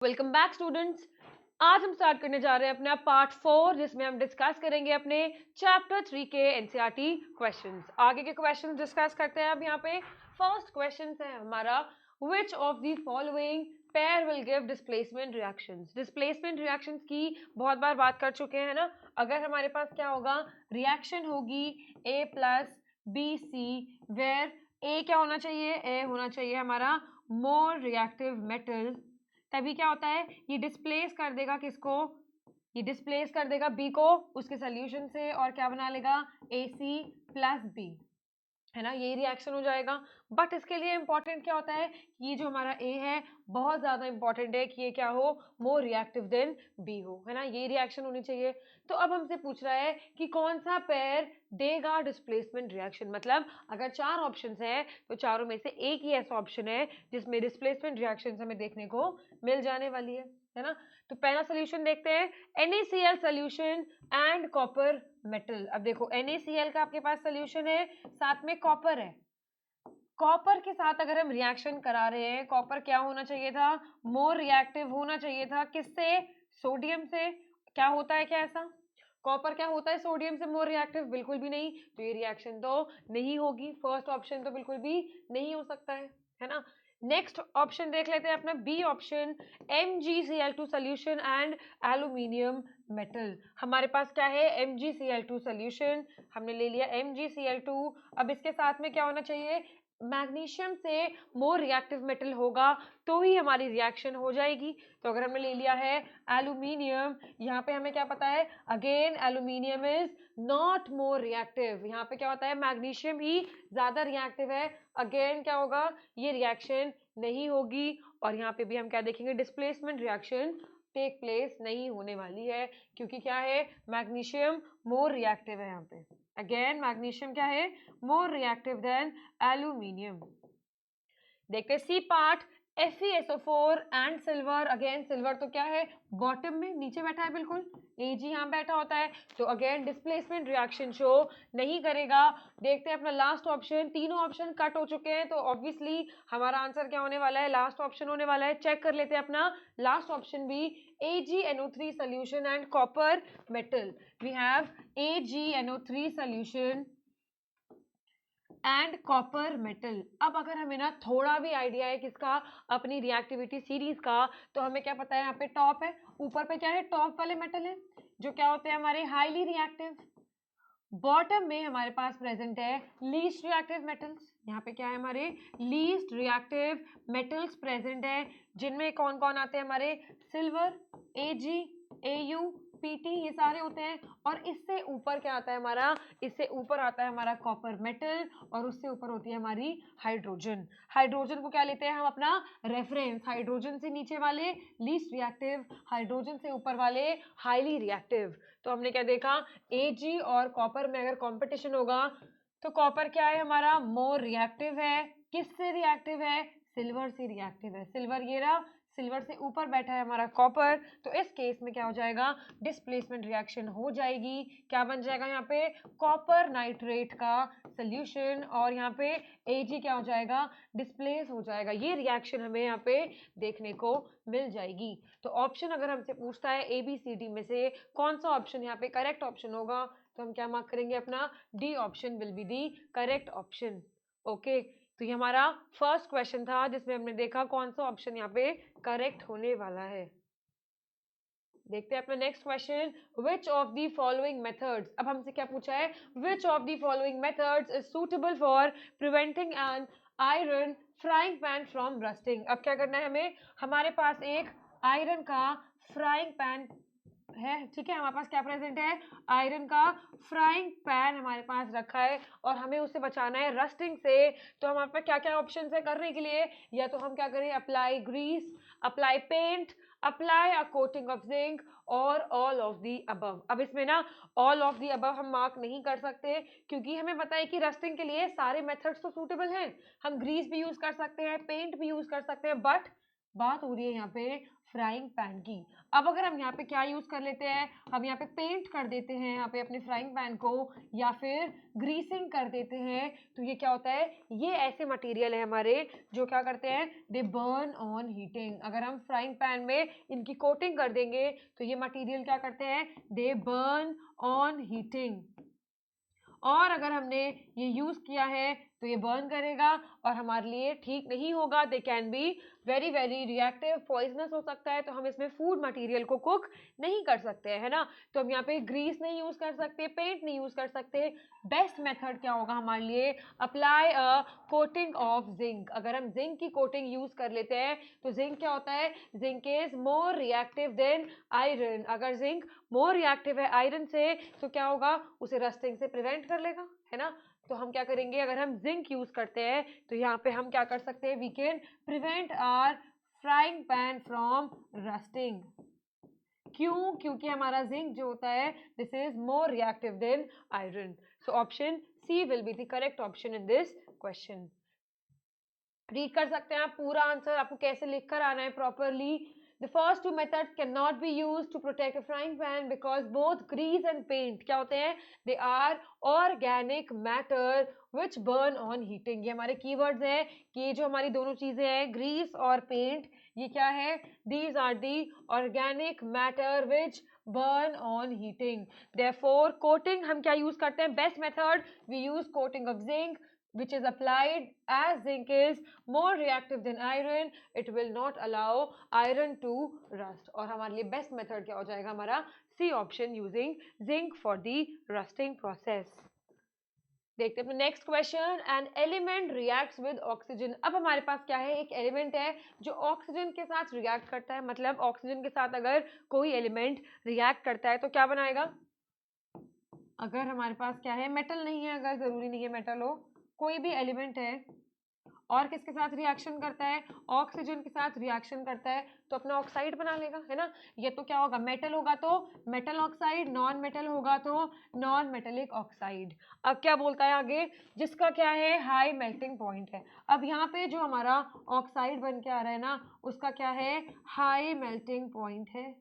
Welcome back students. आज हम start करने जा रहे हैं अपना पार्ट 4 जिसमें हम डिस्कस करेंगे अपने चैप्टर 3 के एनसीईआरटी क्वेश्चंस। आगे के क्वेश्चंस डिस्कस करते हैं। अब यहाँ पे फर्स्ट क्वेश्चन है हमारा, which of the following pair will give displacement reactions. Displacement reactions की बहुत बार बात कर चुके हैं ना। अगर हमारे पास क्या होगा, रिएक्शन होगी A plus B C, where A क्या होना चाहिए, ए होना चाहिए हमारा मोर रिएक्टिव मेटल, तभी क्या होता है, ये डिस्प्लेस कर देगा किसको, ये डिस्प्लेस कर देगा बी को उसके सोल्यूशन से और क्या बना लेगा AC प्लस बी, है ना, यही रिएक्शन हो जाएगा। बट इसके लिए इंपॉर्टेंट क्या होता है, ये जो हमारा ए है बहुत ज्यादा इंपॉर्टेंट है कि ये क्या हो, मोर रिएक्टिव देन बी हो, है ना, ये रिएक्शन होनी चाहिए। तो अब हमसे पूछ रहा है कि कौन सा पेयर देगा डिस्प्लेसमेंट रिएक्शन। मतलब अगर 4 ऑप्शंस है तो चारों में से एक ही ऐसा ऑप्शन है जिसमें डिस्प्लेसमेंट रिएक्शन हमें देखने को मिल जाने वाली है ना। तो पहला सोल्यूशन देखते हैं, NaCl solution and copper metal. अब देखो NaCl का आपके पास सोल्यूशन है, साथ में कॉपर है। कॉपर के साथ अगर हम रिएक्शन करा रहे हैं, कॉपर क्या होना चाहिए था, मोर रिएक्टिव होना चाहिए था किससे, सोडियम से। क्या होता है, क्या ऐसा कॉपर क्या होता है सोडियम से मोर रिएक्टिव, बिल्कुल भी नहीं। तो ये रिएक्शन तो नहीं होगी, फर्स्ट ऑप्शन तो बिल्कुल भी नहीं हो सकता है ना। नेक्स्ट ऑप्शन देख लेते हैं अपना B option, MgCl2 solution and aluminium metal. हमारे पास क्या है, MgCl2 सोल्यूशन, हमने ले लिया MgCl2। अब इसके साथ में क्या होना चाहिए, मैग्नीशियम से मोर रिएक्टिव मेटल होगा तो ही हमारी रिएक्शन हो जाएगी। तो अगर हमने ले लिया है एल्यूमिनियम, यहाँ पे हमें क्या पता है, again aluminium is not more reactive. यहाँ पे क्या होता है, मैग्नीशियम ही ज्यादा रिएक्टिव है, अगेन क्या होगा, ये रिएक्शन नहीं होगी। और यहाँ पे भी हम क्या देखेंगे, डिस्प्लेसमेंट रिएक्शन टेक प्लेस नहीं होने वाली है, क्योंकि क्या है, मैग्नीशियम मोर रिएक्टिव है। यहाँ पे अगेन मैग्नीशियम क्या है, मोर रिएक्टिव देन एल्यूमिनियम। देखते हैं C part, FeSO4 and silver. Again silver तो क्या है, बॉटम में नीचे बैठा है, बिल्कुल Ag यहाँ बैठा होता है, तो अगेन डिस्प्लेसमेंट रिएक्शन शो नहीं करेगा। देखते हैं अपना लास्ट ऑप्शन, तीनों ऑप्शन कट हो चुके हैं तो ऑब्वियसली हमारा आंसर क्या होने वाला है, लास्ट ऑप्शन होने वाला है। चेक कर लेते हैं अपना लास्ट ऑप्शन भी, AgNO3 solution and copper metal. We have AgNO3 solution and copper metal. अब अगर हमें ना थोड़ा भी आइडिया है किसका, अपनी रिएक्टिविटी सीरीज का, तो हमें क्या पता है, यहाँ पे टॉप है, ऊपर पे क्या है, टॉप वाले मेटल है जो क्या होते हैं हमारे हाईली रिएक्टिव, बॉटम में हमारे पास प्रेजेंट है लीस्ट रिएक्टिव मेटल्स। यहाँ पे क्या है, हमारे लीस्ट रिएक्टिव मेटल्स प्रेजेंट है, जिनमें कौन कौन आते हैं, हमारे सिल्वर, Ag, Au, Pt, ये सारे होते हैं। और इससे ऊपर क्या आता है हमारा, इससे ऊपर आता है हमारा कॉपर मेटल, और उससे ऊपर होती है हमारी हाइड्रोजन। हाइड्रोजन को क्या लेते हैं हम अपना रेफरेंस, हाइड्रोजन से नीचे वाले लीस्ट रिएक्टिव, हाइड्रोजन से ऊपर वाले हाईली रिएक्टिव। तो हमने क्या देखा, Ag और कॉपर में अगर कंपटीशन होगा तो कॉपर क्या है हमारा, मोर रिएक्टिव है। किससे रिएक्टिव है, सिल्वर से रिएक्टिव है। सिल्वर ये रहा, सिल्वर से ऊपर बैठा है हमारा कॉपर, तो इस केस में क्या हो जाएगा, डिस्प्लेसमेंट रिएक्शन हो जाएगी। क्या बन जाएगा यहाँ पे, कॉपर नाइट्रेट का सोल्यूशन, और यहाँ पे Ag क्या हो जाएगा, डिस्प्लेस हो जाएगा। ये रिएक्शन हमें यहाँ पे देखने को मिल जाएगी। तो ऑप्शन अगर हमसे पूछता है ABCD में से कौन सा ऑप्शन यहाँ पे करेक्ट ऑप्शन होगा, तो हम क्या मार्क करेंगे, अपना D option will be the correct option. Okay, तो ये हमारा फर्स्ट क्वेश्चन था जिसमें हमने देखा कौन सा ऑप्शन यहाँ पे करेक्ट होने वाला है। देखते हैं अपना next question, which of the following methods. अब हमसे क्या पूछा है, which of the following methods is suitable for preventing an iron frying pan from rusting. अब क्या करना है हमें, हमारे पास एक आयरन का फ्राइंग पैन है, ठीक है, हमारे पास क्या प्रेजेंट है, आयरन का फ्राइंग पैन हमारे पास रखा है, और हमें उसे बचाना है रस्टिंग से। तो हमारे पास क्या क्या ऑप्शन है करने के लिए, या तो हम क्या करें, apply grease, apply paint, apply a coating of zinc, और ऑल ऑफ दी अबव। अब इसमें ना ऑल ऑफ दी अबव हम मार्क नहीं कर सकते, क्योंकि हमें पता है कि रस्टिंग के लिए सारे मेथड्स तो सूटेबल हैं। हम ग्रीस भी यूज कर सकते हैं, पेंट भी यूज कर सकते हैं, बट बात हो रही है यहाँ पे फ्राइंग पैन की। अब अगर हम यहाँ पे क्या यूज़ कर लेते हैं, हम यहाँ पे पेंट कर देते हैं यहाँ पे अपने फ्राइंग पैन को, या फिर ग्रीसिंग कर देते हैं, तो ये क्या होता है, ये ऐसे मटेरियल है हमारे जो क्या करते हैं, दे बर्न ऑन हीटिंग। अगर हम फ्राइंग पैन में इनकी कोटिंग कर देंगे तो ये मटेरियल क्या करते हैं, दे बर्न ऑन हीटिंग। और अगर हमने ये यूज़ किया है तो ये बर्न करेगा और हमारे लिए ठीक नहीं होगा। They can be very very reactive, poisonous हो सकता है, तो हम इसमें फूड मटेरियल को कुक नहीं कर सकते, है ना। तो हम यहाँ पे ग्रीस नहीं यूज़ कर सकते, पेंट नहीं यूज़ कर सकते। बेस्ट मेथड क्या होगा हमारे लिए, apply a coating of zinc. अगर हम जिंक की कोटिंग यूज़ कर लेते हैं तो जिंक क्या होता है, zinc is more reactive than iron. अगर जिंक मोर रिएक्टिव है आयरन से तो क्या होगा, उसे रस्टिंग से प्रिवेंट कर लेगा, है ना। तो हम क्या करेंगे, अगर हम जिंक यूज करते हैं तो यहाँ पे हम क्या कर सकते हैं, we can prevent our frying pan from rusting. क्यों, क्योंकि हमारा जिंक जो होता है this is more reactive than iron. So option C will be the correct option in this question. Read कर सकते हैं आप पूरा आंसर, आपको कैसे लिखकर आना है properly. The first two methods cannot be used to protect a frying pan because both grease and paint क्या होते हैं, they are organic matter which burn on heating। ये हमारे keywords हैं कि ये जो हमारी दोनों चीजें हैं grease और paint, ये क्या है, these are the organic matter which burn on heating। Therefore coating हम क्या use करते हैं, best method we use coating of zinc which is applied as zinc is more reactive than iron, it will not allow iron to rust। और हमारे लिए best method क्या हो जाएगा हमारा, C option, using zinc for the rusting process. देखते हैं next question, an element reacts with oxygen. अब हमारे पास क्या है, एक एलिमेंट है जो ऑक्सीजन के साथ रिएक्ट करता है, मतलब ऑक्सीजन के साथ अगर कोई एलिमेंट रिएक्ट करता है तो क्या बनाएगा। अगर हमारे पास क्या है, मेटल नहीं है, अगर जरूरी नहीं है मेटल हो, कोई भी एलिमेंट है और किसके साथ रिएक्शन करता है, ऑक्सीजन के साथ रिएक्शन करता है, तो अपना ऑक्साइड बना लेगा, है ना। ये तो क्या होगा, मेटल होगा तो मेटल ऑक्साइड, नॉन मेटल होगा तो नॉन मेटेलिक ऑक्साइड। अब क्या बोलता है आगे, जिसका क्या है, हाई मेल्टिंग पॉइंट है। अब यहाँ पे जो हमारा ऑक्साइड बन के आ रहा है ना, उसका क्या है, हाई मेल्टिंग पॉइंट है।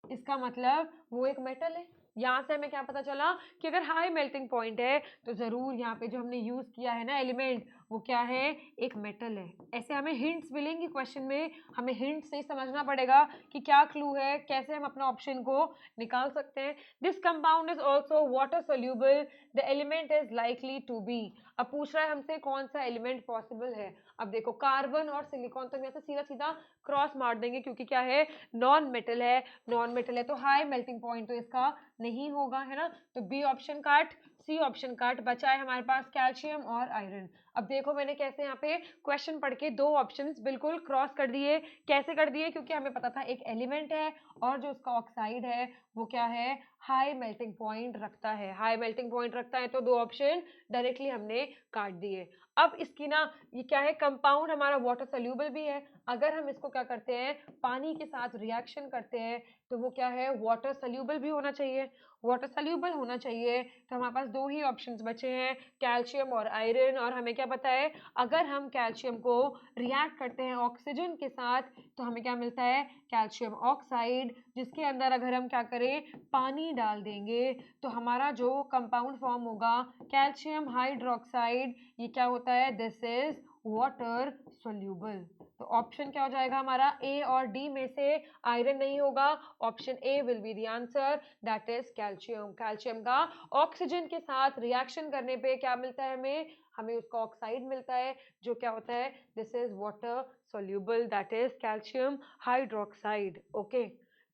इसका मतलब वो एक मेटल है। यहाँ से हमें क्या पता चला कि अगर हाई मेल्टिंग पॉइंट है तो जरूर यहाँ पे जो हमने यूज किया है ना एलिमेंट, वो क्या है, एक मेटल है। ऐसे हमें हिंट्स मिलेंगी क्वेश्चन में, हमें हिंट्स से समझना पड़ेगा कि क्या क्लू है, कैसे हम अपना ऑप्शन को निकाल सकते हैं। This compound is also water soluble, the element is likely to be. अब पूछ रहा है हमसे कौन सा एलिमेंट पॉसिबल है। अब देखो कार्बन और सिलिकॉन तो यहाँ से सीधा सीधा क्रॉस मार देंगे क्योंकि क्या है, नॉन मेटल है, नॉन मेटल है तो हाई मेल्टिंग पॉइंट तो इसका नहीं होगा, है ना। तो बी ऑप्शन काट, सी ऑप्शन काट, बचा है हमारे पास कैल्शियम और आयरन। अब देखो मैंने कैसे यहाँ पे क्वेश्चन पढ़ के दो ऑप्शंस बिल्कुल क्रॉस कर दिए। कैसे कर दिए, क्योंकि हमें पता था एक एलिमेंट है और जो उसका ऑक्साइड है वो क्या है, हाई मेल्टिंग पॉइंट रखता है। हाई मेल्टिंग पॉइंट रखता है तो दो ऑप्शन डायरेक्टली हमने काट दिए। अब इसकी ना, ये क्या है, कंपाउंड हमारा वाटर सोल्यूबल भी है। अगर हम इसको क्या करते हैं, पानी के साथ रिएक्शन करते हैं तो वो क्या है, वाटर सोल्यूबल भी होना चाहिए। वाटर सोल्यूबल होना चाहिए तो हमारे पास दो ही ऑप्शंस बचे हैं, कैल्शियम और आयरन। और हमें क्या पता है, अगर हम कैल्शियम को रिएक्ट करते हैं ऑक्सीजन के साथ तो हमें क्या मिलता है, कैल्शियम ऑक्साइड, जिसके अंदर अगर हम क्या करें, पानी डाल देंगे तो हमारा जो कंपाउंड फॉर्म होगा कैल्शियम हाइड्रोक्साइड, ये क्या होता है, दिस इज वाटर सोल्यूबल। तो ऑप्शन क्या हो जाएगा हमारा, ए और डी में से आयरन नहीं होगा, option A will be the answer, that is calcium. Calcium का ऑक्सीजन के साथ रिएक्शन करने पे क्या मिलता है हमें, हमें उसका ऑक्साइड मिलता है जो क्या होता है, this is water soluble, that is calcium hydroxide. Okay,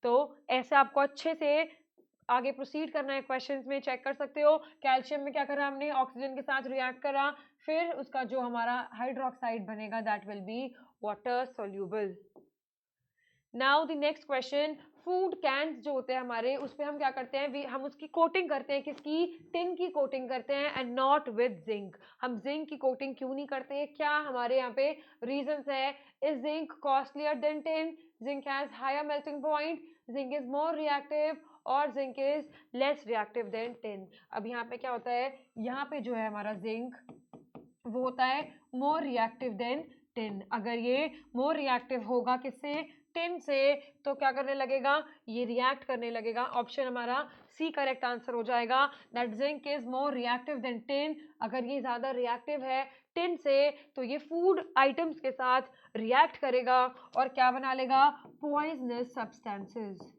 तो ऐसे आपको अच्छे से आगे प्रोसीड करना है। क्वेश्चंस में चेक कर सकते हो, कैल्शियम में क्या करा हमने, ऑक्सीजन के साथ रिएक्ट करा, फिर उसका जो हमारा हाइड्रोक्साइड बनेगा that will be water soluble. Now the next question, food cans जो होते हैं हमारे, उस पर हम क्या करते हैं, हम उसकी कोटिंग करते हैं, किसकी, टिन की कोटिंग करते हैं, एंड नॉट विद जिंक। हम जिंक की कोटिंग क्यों नहीं करते हैं, क्या हमारे यहाँ पे रीजंस है, is zinc costlier than tin, zinc has higher melting point, zinc is more reactive, और zinc is less reactive than tin. अब यहाँ पे क्या होता है, यहाँ पे जो है हमारा जिंक वो होता है मोर रिएक्टिव देन टिन। अगर ये मोर रिएक्टिव होगा किससे, टिन से, तो क्या करने लगेगा, ये रिएक्ट करने लगेगा। ऑप्शन हमारा सी करेक्ट आंसर हो जाएगा, that zinc is more reactive than tin. अगर ये ज़्यादा रिएक्टिव है टिन से तो ये फूड आइटम्स के साथ रिएक्ट करेगा और क्या बना लेगा, पॉइजनस सब्सटेंसेस।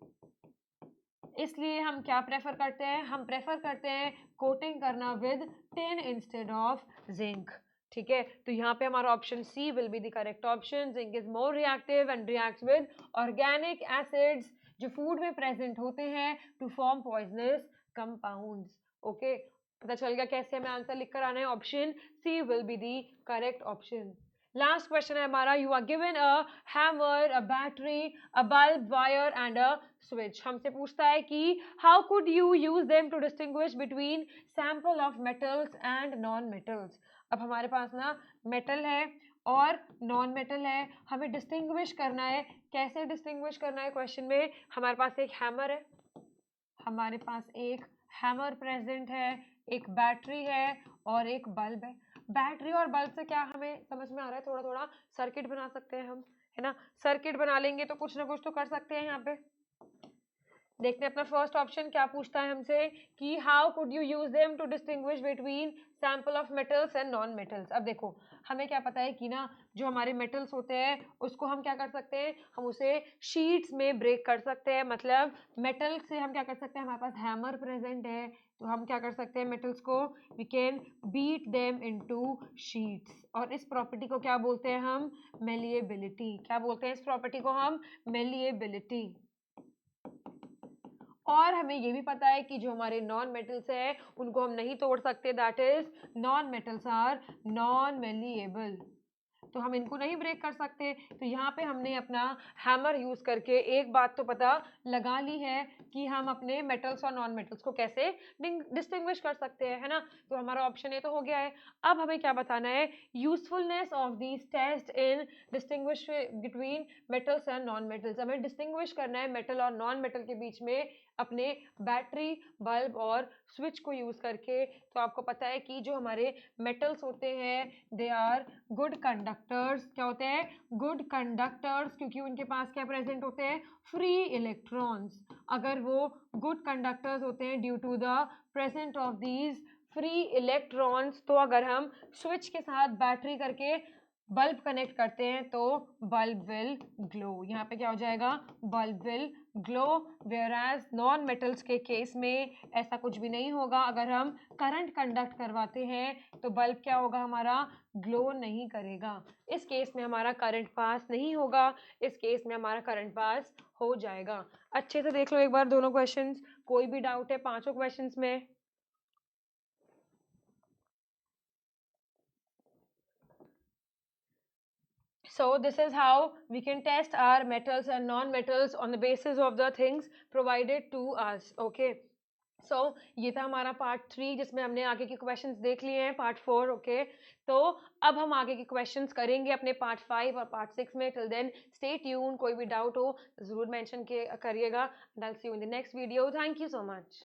इसलिए हम क्या प्रेफर करते हैं, हम प्रेफर करते हैं कोटिंग करना with tin instead of zinc. ठीक है, तो यहाँ पे हमारा option C will be the correct option. Zinc is more reactive and reacts with organic acids जो फूड में प्रेजेंट होते हैं to form poisonous compounds. Okay, पता चल गया कैसे हमें आंसर लिख कर आना है। Option C will be the correct option. Last question है हमारा, you are given a hammer, a battery, a bulb, wire and a switch. हमसे पूछता है कि how could you use them to distinguish between sample of metals and non metals. अब हमारे पास ना metal है और नॉन मेटल है, हमें डिस्टिंग्विश करना है। कैसे डिस्टिंग्विश करना है, क्वेश्चन में हमारे पास एक हैमर है, हमारे पास एक हैमर प्रेजेंट है, एक बैटरी है और एक बल्ब है। बैटरी और बल्ब से क्या हमें समझ में आ रहा है, थोड़ा थोड़ा सर्किट बना सकते हैं हम, है ना। सर्किट बना लेंगे तो कुछ ना कुछ तो कर सकते हैं। यहाँ पे देखते हैं अपना फर्स्ट ऑप्शन क्या पूछता है हमसे कि how could you use them to distinguish between sample of metals and non metals. अब देखो हमें क्या पता है कि ना जो हमारे मेटल्स होते हैं उसको हम क्या कर सकते हैं, हम उसे शीट्स में ब्रेक कर सकते हैं। मतलब मेटल से हम क्या कर सकते हैं, हमारे पास हैमर प्रेजेंट है तो हम क्या कर सकते हैं, मेटल्स को we can beat them into sheets. और इस प्रॉपर्टी को क्या बोलते हैं हम, मेलिएबिलिटी। क्या बोलते हैं इस प्रॉपर्टी को हम, मेलिएबिलिटी। और हमें ये भी पता है कि जो हमारे नॉन मेटल्स है उनको हम नहीं तोड़ सकते, that is non metals are non malleable, तो हम इनको नहीं ब्रेक कर सकते। तो यहाँ पे हमने अपना हैमर यूज करके एक बात तो पता लगा ली है कि हम अपने मेटल्स और नॉन मेटल्स को कैसे डिस्टिंग्विश कर सकते हैं, है ना। तो हमारा ऑप्शन ए तो हो गया है। अब हमें क्या बताना है, usefulness of these test in distinguish between metals and non metals. हमें डिस्टिंग्विश करना है मेटल और नॉन मेटल के बीच में अपने बैटरी, बल्ब और स्विच को यूज करके। तो आपको पता है कि जो हमारे मेटल्स होते हैं दे आर गुड कंडक्टर्स। क्या होते हैं, गुड कंडक्टर्स, क्योंकि उनके पास क्या प्रेजेंट होते हैं, फ्री इलेक्ट्रॉन्स। अगर वो गुड कंडक्टर्स होते हैं due to the present of these free electrons, तो अगर हम स्विच के साथ बैटरी करके बल्ब कनेक्ट करते हैं तो बल्ब विल ग्लो। यहाँ पे क्या हो जाएगा, bulb will glow. Whereas non metals के केस में ऐसा कुछ भी नहीं होगा। अगर हम करंट कंडक्ट करवाते हैं तो बल्ब क्या होगा, हमारा ग्लो नहीं करेगा। इस केस में हमारा करंट पास नहीं होगा, इस केस में हमारा करंट पास हो जाएगा। अच्छे से देख लो एक बार दोनों क्वेश्चंस, कोई भी डाउट है पांचों क्वेश्चंस में। So this is how we can test our metals and non-metals on the basis of the things provided to us. Okay. So ये था हमारा पार्ट 3 जिसमें हमने आगे के क्वेश्चंस देख लिए हैं, पार्ट 4। ओके, तो अब हम आगे के क्वेश्चंस करेंगे अपने पार्ट 5 और पार्ट 6 में। टिल देन स्टे ट्यून, कोई भी डाउट हो जरूर मेंशन करिएगा। I will see you in the next video. Thank you so much.